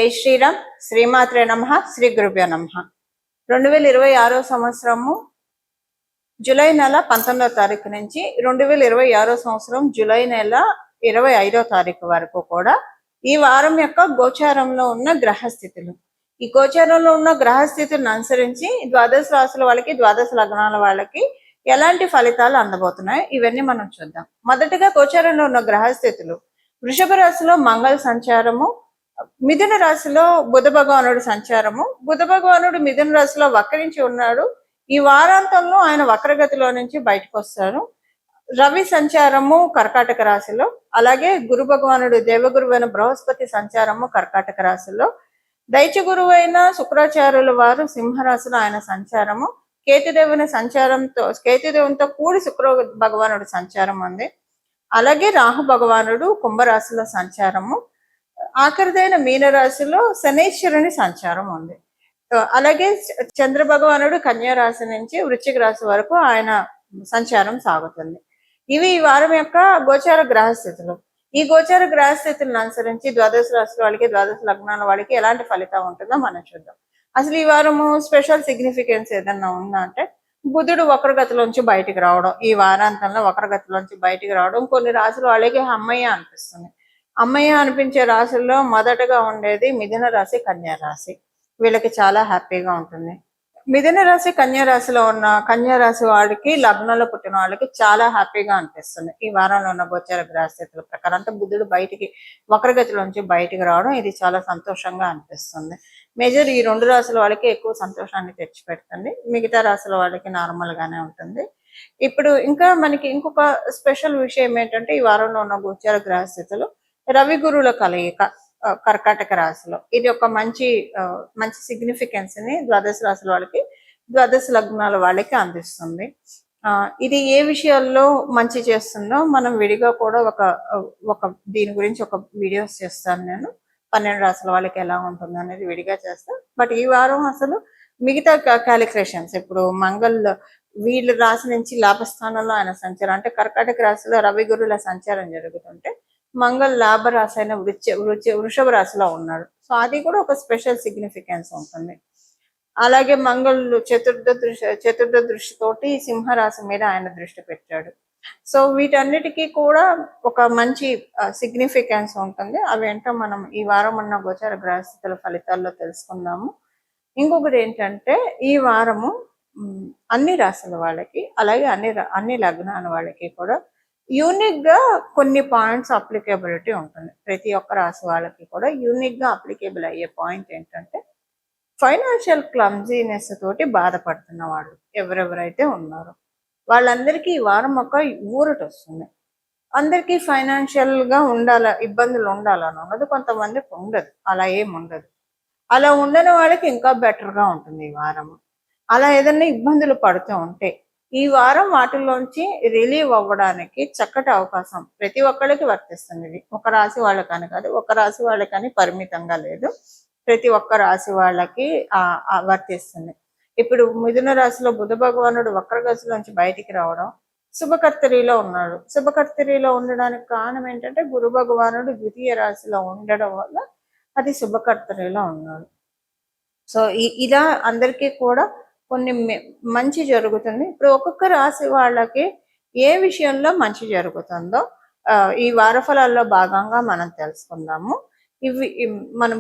జై శ్రీరామ్. శ్రీమాత్రే నమః. శ్రీ గురుభ్యో నమః. 2026 సంవత్సరము జూలై నెల 19వ తారీఖు నుంచి 2026 సంవత్సరం జూలై నెల 25వ తారీఖు వరకు కూడా ఈ వారం యొక్క గోచారంలో ఉన్న గ్రహస్థితులు, ఈ గోచారంలో ఉన్న గ్రహస్థితులను అనుసరించి ద్వాదశ రాశుల వాళ్ళకి, ద్వాదశ లగ్నాల వాళ్ళకి ఎలాంటి ఫలితాలు అందబోతున్నాయి ఇవన్నీ మనం చూద్దాం. మొదటిగా గోచారంలో ఉన్న గ్రహస్థితులు: వృషభ రాశిలో మంగళ సంచారము, మిథున రాశిలో బుధ భగవానుడు సంచారము. బుధ భగవానుడు మిథున రాశిలో వక్రించి ఉన్నాడు. ఈ వారాంతంలో ఆయన వక్రగతిలో నుంచి బయటకు వస్తారు. రవి సంచారము కర్కాటక రాశిలో, అలాగే గురు భగవానుడు దేవగురువైన బృహస్పతి సంచారము కర్కాటక రాశిలో, దైత్య గురువైన శుక్రాచార్యుల వారు సింహరాశిలో ఆయన సంచారము, కేతుదేవునితో కూడి శుక్ర భగవానుడు సంచారం ఉంది. అలాగే రాహు భగవానుడు కుంభరాశిలో సంచారము, ఆఖరిదైన మీనరాశిలో శనైశ్వరుని సంచారం ఉంది. అలాగే చంద్ర భగవానుడు కన్యా రాశి నుంచి వృశ్చిక రాశి వరకు ఆయన సంచారం సాగుతుంది. ఇవి ఈ వారం యొక్క గోచార గ్రహస్థితులు. ఈ గోచార గ్రహస్థితులను అనుసరించి ద్వాదశ రాశుల వాళ్ళకి, ద్వాదశ లగ్నాల వాళ్ళకి ఎలాంటి ఫలితం ఉంటుందో మనం చూద్దాం. అసలు ఈ వారము స్పెషల్ సిగ్నిఫికెన్స్ ఏదన్నా ఉందా అంటే, బుధుడు వక్రగతిలోంచి బయటికి రావడం, ఈ వారాంతంలో వక్రగతిలోంచి బయటికి రావడం కొన్ని రాశుల వాళ్ళకి అమ్మయ్య అనిపిస్తుంది. అమ్మయ్య అనిపించే రాశుల్లో మొదటగా ఉండేది మిథున రాశి, కన్యా రాశి. వీళ్ళకి చాలా హ్యాపీగా ఉంటుంది. మిథున రాశి, కన్యా రాశిలో ఉన్న కన్యా రాశి వాళ్ళకి, లగ్నంలో పుట్టిన వాళ్ళకి చాలా హ్యాపీగా అనిపిస్తుంది. ఈ వారంలో ఉన్న గోచార గ్రహస్థితుల ప్రకారం అంతా బుధుడు బయటికి వక్రగతిలోంచి బయటికి రావడం ఇది చాలా సంతోషంగా అనిపిస్తుంది. మేజర్ ఈ రెండు రాశుల వాళ్ళకి ఎక్కువ సంతోషాన్ని తెచ్చిపెడుతుంది. మిగతా రాశుల వాళ్ళకి నార్మల్ గానే ఉంటుంది. ఇప్పుడు ఇంకా మనకి ఇంకొక స్పెషల్ విషయం ఏంటంటే, ఈ వారంలో ఉన్న గోచార గ్రహస్థితులు రవి గురువుల కలయిక కర్కాటక రాశిలో. ఇది ఒక మంచి సిగ్నిఫికెన్స్ ని ద్వాదశ రాశుల వాళ్ళకి, ద్వాదశ లగ్నాల వాళ్ళకి అందిస్తుంది. ఇది ఏ విషయాల్లో మంచి చేస్తుందో మనం విడిగా కూడా ఒక దీని గురించి ఒక వీడియోస్ చేస్తాను నేను. 12 రాశుల వాళ్ళకి ఎలా ఉంటుంది అనేది విడిగా చేస్తాను. బట్ ఈ వారం అసలు మిగతా క్యాలిక్యులేషన్స్, ఇప్పుడు వీళ్ళ రాశి నుంచి లాభస్థానంలో ఆయన సంచారం, అంటే కర్కాటక రాశిలో రవి గురువుల సంచారం జరుగుతుంటే మంగళ లాభ రాశి అయిన వృషభ రాశిలో ఉన్నాడు. సో అది కూడా ఒక స్పెషల్ సిగ్నిఫికెన్స్ ఉంటుంది. అలాగే మంగళుడు చతుర్థ దృష్టితోటి సింహరాశి మీద ఆయన దృష్టి పెట్టాడు. సో వీటన్నిటికీ కూడా ఒక మంచి సిగ్నిఫికెన్స్ ఉంటుంది. అవేంటో మనం ఈ వారం ఉన్న గోచార గ్రహస్థితుల ఫలితాల్లో తెలుసుకుందాము. ఇంకొకటి ఏంటంటే, ఈ వారము అన్ని రాశుల వాళ్ళకి, అలాగే అన్ని లగ్నాల వాళ్ళకి కూడా యూనిక్ గా కొన్ని పాయింట్స్ అప్లికేబిలిటీ ఉంటుంది. ప్రతి ఒక్క రాశి వాళ్ళకి కూడా యూనిక్ గా అప్లికేబుల్ అయ్యే పాయింట్ ఏంటంటే, ఫైనాన్షియల్ క్లమ్జీనెస్ తోటి బాధపడుతున్న వాళ్ళు ఎవరెవరైతే ఉన్నారో వాళ్ళందరికీ ఈ వారం ఒక ఊరట వస్తుంది. అందరికీ ఫైనాన్షియల్ గా ఇబ్బందులు ఉండాలని ఉన్నది, కొంతమందికి ఉండదు. అలా ఏమి ఉండదు. అలా ఉండని వాళ్ళకి ఇంకా బెటర్ గా ఉంటుంది ఈ వారము. అలా ఏదైనా ఇబ్బందులు పడుతూ ఉంటే ఈ వారం వాటిలోంచి రిలీవ్ అవ్వడానికి చక్కటి అవకాశం ప్రతి ఒక్కరికి వర్తిస్తుంది. ఇది ఒక రాశి వాళ్ళకని కాదు, ఒక రాశి వాళ్ళకని పరిమితంగా లేదు, ప్రతి ఒక్క రాశి వాళ్ళకి వర్తిస్తుంది. ఇప్పుడు మిథున రాశిలో బుధ భగవానుడు వక్రగతిలోంచి బయటికి రావడం, శుభకర్తరిలో ఉన్నాడు. శుభకర్తరిలో ఉండడానికి కారణం ఏంటంటే, గురు భగవానుడు ద్వితీయ రాశిలో ఉండడం వల్ల అది శుభకర్తరిలో ఉన్నాడు. సో ఇలా అందరికీ కూడా కొన్ని మంచి జరుగుతుంది. ఇప్పుడు ఒక్కొక్క రాశి వాళ్ళకి ఏ విషయంలో మంచి జరుగుతుందో ఈ వారఫలాల్లో భాగంగా మనం తెలుసుకుందాము. ఇవి మనం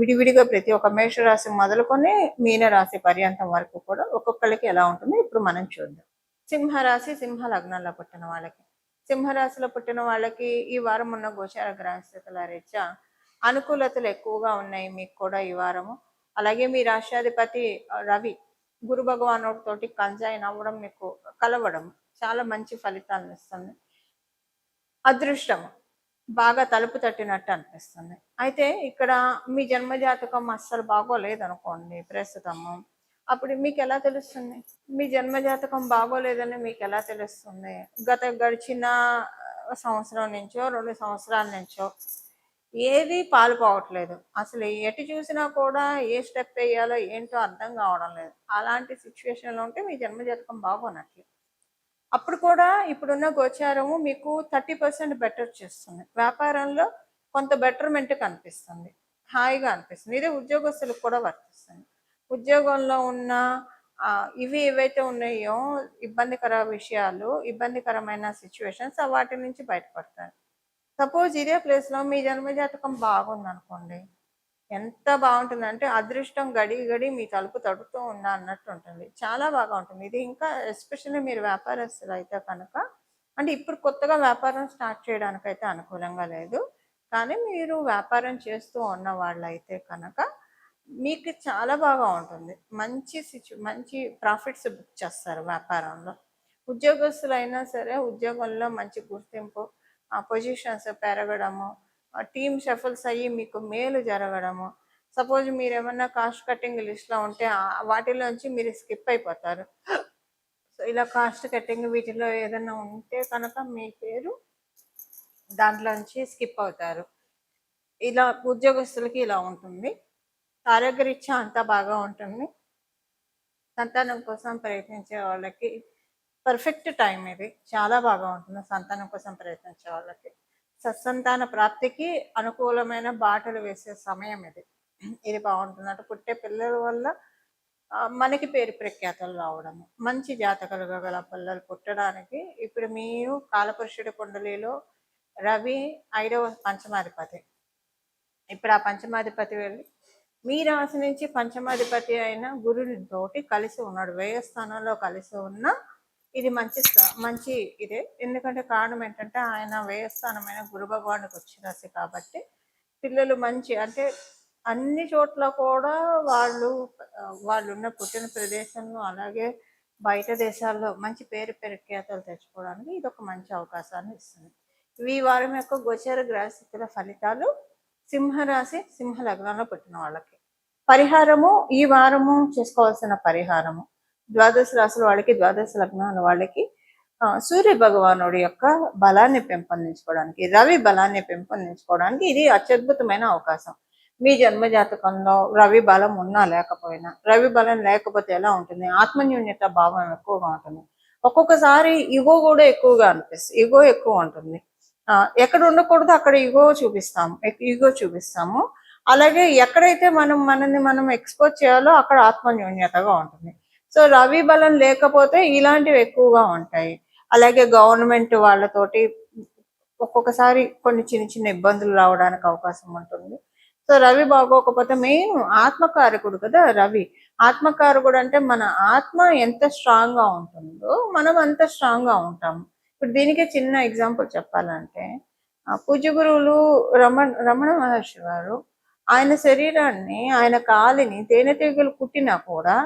విడివిడిగా ప్రతి ఒక్క మేషరాశి మొదలుకొని మీనరాశి పర్యంతం వరకు కూడా ఒక్కొక్కరికి ఎలా ఉంటుందో ఇప్పుడు మనం చూద్దాం. సింహరాశి, సింహ లగ్నంలో పుట్టిన వాళ్ళకి, సింహరాశిలో పుట్టిన వాళ్ళకి ఈ వారం ఉన్న గోచార గ్రహస్థితుల రీత్యా అనుకూలతలు ఎక్కువగా ఉన్నాయి మీకు కూడా ఈ వారము. అలాగే మీ రాష్ట్రాధిపతి రవి గురు భగవానుడితోటి కంజాయిన్ అవ్వడం, మీకు కలవడం చాలా మంచి ఫలితాలను ఇస్తుంది. అదృష్టము బాగా తలుపు తట్టినట్టు అనిపిస్తుంది. అయితే ఇక్కడ మీ జన్మజాతకం అస్సలు బాగోలేదనుకోండి ప్రస్తుతము, అప్పుడు మీకు ఎలా తెలుస్తుంది? మీ జన్మజాతకం బాగోలేదని మీకు ఎలా తెలుస్తుంది? గడిచిన సంవత్సరం నుంచో 2 సంవత్సరాల నుంచో ఏది పాలు పోవట్లేదు. అసలు ఎటు చూసినా కూడా ఏ స్టెప్ వేయాలో ఏంటో అర్థం కావడం లేదు. అలాంటి సిచ్యువేషన్లో ఉంటే మీ జన్మజాతకం బాగోనట్లు. అప్పుడు కూడా ఇప్పుడున్న గోచారము మీకు 30% బెటర్ చేస్తుంది. వ్యాపారంలో కొంత బెటర్మెంట్ కనిపిస్తుంది. హాయిగా అనిపిస్తుంది. ఇదే ఉద్యోగస్తులకు కూడా వర్తిస్తుంది. ఉద్యోగంలో ఉన్న ఇవి ఏవైతే ఉన్నాయో ఇబ్బందికర విషయాలు, ఇబ్బందికరమైన సిచ్యువేషన్స్ వాటి నుంచి బయటపడతారు. సపోజ్ ఇదే ప్లేస్‌లో మీ జన్మజాతకం బాగుందనుకోండి. ఎంత బావుంటుందంటే అదృష్టం గడి గడి మీ తలుపు తడుతూ ఉందా అన్నట్టు ఉంటుంది. చాలా బాగా ఉంటుంది. ఇది ఇంకా ఎస్పెషల్లీ మీరు వ్యాపారస్తులైతే కనుక అంటే ఇప్పుడు కొత్తగా వ్యాపారం స్టార్ట్ చేయడానికైతే అనుకూలంగా లేదు. కానీ మీరు వ్యాపారం చేస్తూ ఉన్న వాళ్ళైతే కనుక మీకు చాలా బాగా ఉంటుంది. మంచి ప్రాఫిట్స్ బుక్ చేస్తారు వ్యాపారంలో. ఉద్యోగస్తులైనా సరే ఉద్యోగంలో మంచి గుర్తింపు, పొజిషన్స్ పెరగడము, టీమ్ షఫల్స్ అయ్యి మీకు మేలు జరగడము. సపోజ్ మీరేమన్నా కాస్ట్ కటింగ్ లిస్ట్‌లో ఉంటే వాటిలోంచి మీరు స్కిప్ అయిపోతారు. సో, ఇలా కాస్ట్ కటింగ్ వీటిలో ఏదన్నా ఉంటే కనుక మీ పేరు దాంట్లోంచి స్కిప్ అవుతారు. ఇలా ఉద్యోగస్తులకి ఇలా ఉంటుంది. ఆరోగ్యరీత్యా అంతా బాగా ఉంటుంది. సంతానం కోసం ప్రయత్నించే వాళ్ళకి పర్ఫెక్ట్ టైం ఇది. చాలా బాగా ఉంటుంది సంతానం కోసం ప్రయత్నించే వాళ్ళకి. సత్సంతాన ప్రాప్తికి అనుకూలమైన బాటలు వేసే సమయం ఇది. ఇది బాగుంటుంది. అంటే పుట్టే పిల్లల వల్ల మనకి పేరు ప్రఖ్యాతలు రావడము, మంచి జాతకాలుగా గల పిల్లలు పుట్టడానికి ఇప్పుడు మీరు కాలపురుషుడి కుండలిలో రవి 5వ పంచమాధిపతి. ఇప్పుడు ఆ పంచమాధిపతి వెళ్ళి మీ రాశి నుంచి పంచమాధిపతి అయిన గురుడితోటి కలిసి ఉన్నాడు. వ్యయ స్థానంలో కలిసి ఉన్న ఇది మంచి ఇదే. ఎందుకంటే కారణం ఏంటంటే ఆయన వ్యయస్థానమైన గురు భగవానుడికి వచ్చి రాశి కాబట్టి పిల్లలు మంచి అంటే అన్ని చోట్ల కూడా వాళ్ళున్న పుట్టిన ప్రదేశంలో అలాగే బయట దేశాల్లో మంచి పేరు ప్రఖ్యాతలు తెచ్చుకోవడానికి ఇది ఒక మంచి అవకాశాన్ని ఇస్తుంది. ఈ వారం యొక్క గోచర గ్రహస్థితుల ఫలితాలు సింహరాశి సింహ లగ్నంలో పుట్టిన వాళ్ళకి పరిహారము, ఈ వారము చేసుకోవాల్సిన పరిహారము ద్వాదశ రాశుల వాళ్ళకి, ద్వాదశ లగ్నాల వాళ్ళకి సూర్య భగవానుడి యొక్క బలాన్ని పెంపొందించుకోవడానికి, రవి బలాన్ని పెంపొందించుకోవడానికి ఇది అత్యద్భుతమైన అవకాశం. మీ జన్మ జాతకంలో రవి బలం ఉన్నా లేకపోయినా, రవి బలం లేకపోతే ఎలా ఉంటుంది? ఆత్మన్యూన్యత భావం ఎక్కువగా ఉంటుంది. ఒక్కొక్కసారి ఇగో కూడా ఎక్కువగా అనిపిస్తుంది. ఇగో ఎక్కువ ఉంటుంది. ఎక్కడ ఉండకూడదు అక్కడ ఇగో చూపిస్తాము. అలాగే ఎక్కడైతే మనల్ని మనం ఎక్స్పోజ్ చేయాలో అక్కడ ఆత్మన్యూన్యతగా ఉంటుంది. సో రవి బలం లేకపోతే ఇలాంటివి ఎక్కువగా ఉంటాయి. అలాగే గవర్నమెంట్ వాళ్ళతోటి ఒక్కొక్కసారి కొన్ని చిన్న ఇబ్బందులు రావడానికి అవకాశం ఉంటుంది. సో రవి బాగోకపోతే మెయిన్ ఆత్మకారకుడు కదా రవి. ఆత్మకారకుడు అంటే మన ఆత్మ ఎంత స్ట్రాంగ్ గా ఉంటుందో మనం అంత స్ట్రాంగ్ గా ఉంటాము. ఇప్పుడు దీనికి చిన్న ఎగ్జాంపుల్ చెప్పాలంటే పూజ్య గురువులు రమణ మహర్షి గారు ఆయన శరీరాన్ని, ఆయన కాలిని తేనెటీగలు కుట్టినా కూడా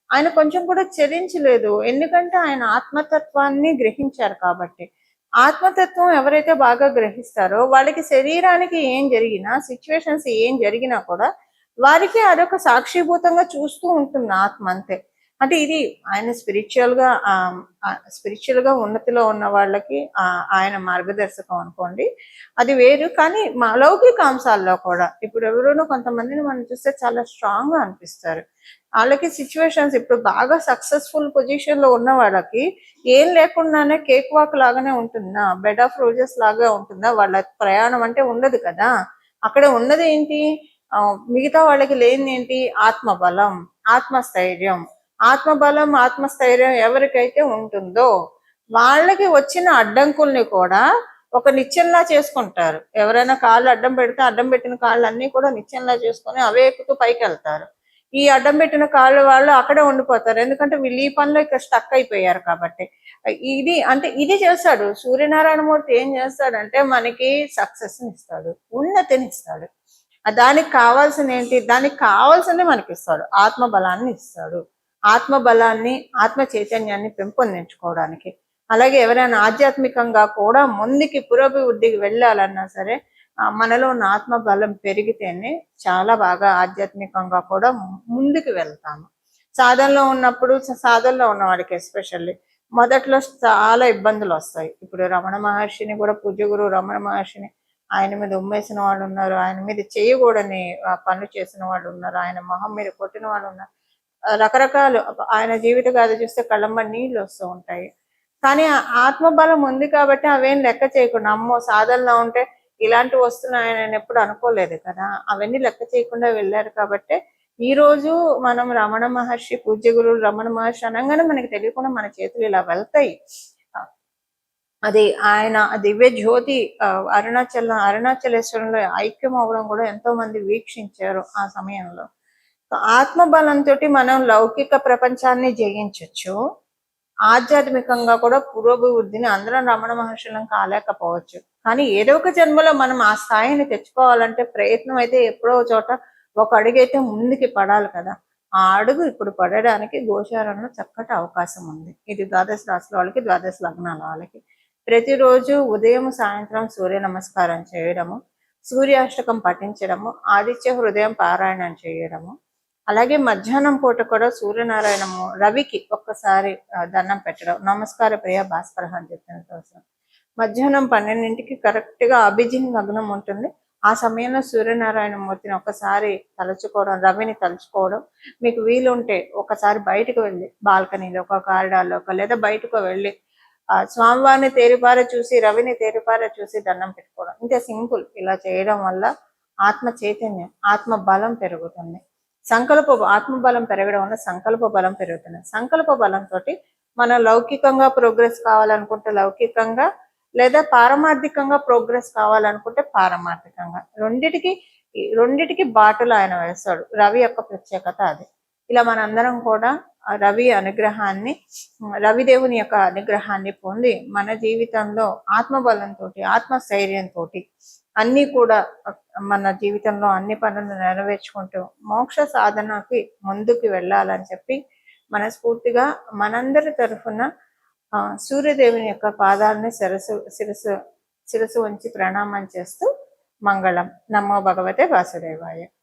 ఆయన కొంచెం కూడా చలించలేదు. ఎందుకంటే ఆయన ఆత్మతత్వాన్ని గ్రహించారు కాబట్టి. ఆత్మతత్వం ఎవరైతే బాగా గ్రహిస్తారో వాళ్ళకి శరీరానికి ఏం జరిగినా, సిచ్యువేషన్స్ ఏం జరిగినా కూడా వారికి అదొక సాక్షిభూతంగా చూస్తూ ఉంటుంది ఆత్మ అంతే. అంటే ఇది ఆయన స్పిరిచువల్ గా ఉన్నతిలో ఉన్న వాళ్ళకి ఆయన మార్గదర్శకం అనుకోండి, అది వేరు. కానీ మా లౌకిక అంశాల్లో కూడా ఇప్పుడు ఎవరైనా కొంతమందిని మనం చూస్తే చాలా స్ట్రాంగ్ గా అనిపిస్తారు. వాళ్ళకి సిచ్యువేషన్స్ ఇప్పుడు బాగా సక్సెస్ఫుల్ పొజిషన్ లో ఉన్న వాళ్ళకి ఏం లేకుండానే కేక్ వాక్ లాగానే ఉంటుందా, బెడ్ ఆఫ్ రోజెస్ లాగా ఉంటుందా? వాళ్ళ ప్రయాణం అంటే ఉండదు కదా. అక్కడ ఉన్నది ఏంటి? మిగతా వాళ్ళకి లేనిది ఏంటి? ఆత్మబలం, ఆత్మస్థైర్యం. ఆత్మబలం, ఆత్మస్థైర్యం ఎవరికైతే ఉంటుందో వాళ్ళకి వచ్చిన అడ్డంకుల్ని కూడా ఒక నిత్యంలా చేసుకుంటారు. ఎవరైనా కాళ్ళు అడ్డం పెడితే అడ్డం పెట్టిన కాళ్ళు అన్ని కూడా నిత్యంలా చేసుకొని అవే ఎక్కుతూ పైకి వెళ్తారు. ఈ అడ్డం పెట్టిన కాళ్ళు వాళ్ళు అక్కడే ఉండిపోతారు. ఎందుకంటే వీళ్ళు ఈ పనిలో ఇక్కడ స్టక్ అయిపోయారు కాబట్టి. ఇది చేస్తాడు సూర్యనారాయణమూర్తి. ఏం చేస్తాడంటే మనకి సక్సెస్ని ఇస్తాడు, ఉన్నతిని ఇస్తాడు. దానికి కావాల్సిన ఏంటి? దానికి కావాల్సింది మనకి ఇస్తాడు. ఆత్మబలాన్ని ఇస్తాడు. ఆత్మబలాన్ని, ఆత్మ చైతన్యాన్ని పెంపొందించుకోవడానికి. అలాగే ఎవరైనా ఆధ్యాత్మికంగా కూడా ముందుకి పురోభివృద్ధికి వెళ్ళాలన్నా సరే మనలో ఉన్న ఆత్మబలం పెరిగితేనే చాలా బాగా ఆధ్యాత్మికంగా కూడా ముందుకు వెళ్తాము. సాధనలో ఉన్న వాడికి ఎస్పెషల్లీ మొదట్లో చాలా ఇబ్బందులు వస్తాయి. ఇప్పుడు రమణ మహర్షిని కూడా, పూజ్య గురువు రమణ మహర్షిని ఆయన మీద ఉమ్మేసిన వాళ్ళు ఉన్నారు, ఆయన మీద చేయకూడని పనులు చేసిన వాళ్ళు ఉన్నారు, ఆయన మొహం మీద కొట్టిన వాళ్ళు ఉన్నారు. రకరకాలు ఆయన జీవిత గాథ చూస్తే కళ్ళమ్మ నీళ్ళు వస్తూ ఉంటాయి. కానీ ఆత్మబలం ఉంది కాబట్టి అవేం లెక్క చేయకుండా అమ్మో సాధనలో ఉంటే ఇలాంటి వస్తున్నాయని నేను ఎప్పుడు అనుకోలేదు కదా. అవన్నీ లెక్క చేయకుండా వెళ్ళారు కాబట్టి ఈ రోజు మనం రమణ మహర్షి, పూజ్య గురువు రమణ మహర్షి అనగానే మనకి తెలియకుండా మన చేతులు ఇలా వెళ్తాయి. అది ఆయన దివ్య జ్యోతి అరుణాచలేశ్వరంలో ఐక్యం అవ్వడం కూడా ఎంతో మంది వీక్షించారు ఆ సమయంలో. ఆత్మబలంతో మనం లౌకిక ప్రపంచాన్ని జయించవచ్చు, ఆధ్యాత్మికంగా కూడా పురోభివృద్ధిని అందరం రమణ మహర్షులను కాలేకపోవచ్చు. కానీ ఏదో ఒక జన్మలో మనం ఆ స్థాయిని తెచ్చుకోవాలంటే ప్రయత్నం అయితే ఎప్పుడో చోట ఒక అడుగైతే ముందుకి పడాలి కదా. ఆ అడుగు ఇప్పుడు పడడానికి గోచారంలో చక్కటి అవకాశం ఉంది. ఇది ద్వాదశ రాశుల వాళ్ళకి, ద్వాదశ లగ్నాల వాళ్ళకి. ప్రతిరోజు ఉదయం సాయంత్రం సూర్య నమస్కారం చేయడము, సూర్యాష్టకం పఠించడము, ఆదిత్య హృదయం పారాయణం చేయడము, అలాగే మధ్యాహ్నం పూట కూడా సూర్యనారాయణము రవికి ఒక్కసారి దండం పెట్టడం, నమస్కార ప్రియ భాస్కర అని చెప్పిన కోసం. మధ్యాహ్నం 12ంటికి కరెక్ట్గా అభిజిన్ లగ్నం ఉంటుంది. ఆ సమయంలో సూర్యనారాయణ మూర్తిని ఒకసారి తలుచుకోవడం, రవిని తలుచుకోవడం. మీకు వీలుంటే ఒకసారి బయటకు వెళ్ళి బాల్కనీలో, ఒక కారిడార్లో, లేదా బయటకు వెళ్ళి స్వామివారిని తేరిపార చూసి, రవిని తేరిపార చూసి దండం పెట్టుకోవడం. ఇంతే, సింపుల్. ఇలా చేయడం వల్ల ఆత్మ చైతన్యం, ఆత్మ బలం పెరుగుతుంది. ఆత్మ బలం పెరగడం వల్ల సంకల్ప బలం పెరుగుతుంది. సంకల్ప బలంతో మనం లౌకికంగా ప్రోగ్రెస్ కావాలనుకుంటే లౌకికంగా, లేదా పారమార్థికంగా ప్రోగ్రెస్ కావాలనుకుంటే పారమార్థికంగా, రెండిటికి బాటలు ఆయన వేస్తాడు. రవి యొక్క ప్రత్యేకత అది. ఇలా మనందరం కూడా రవిదేవుని యొక్క అనుగ్రహాన్ని పొంది మన జీవితంలో ఆత్మబలంతో, ఆత్మస్థైర్యంతో అన్ని కూడా మన జీవితంలో అన్ని పనులు నెరవేర్చుకుంటూ మోక్ష సాధనకి ముందుకు వెళ్ళాలని చెప్పి మనస్ఫూర్తిగా మనందరి తరఫున సూర్యదేవుని యొక్క పాదాలని శిరసు ఉంచి ప్రణామం చేస్తూ మంగళం. నమో భగవతే వాసుదేవాయ.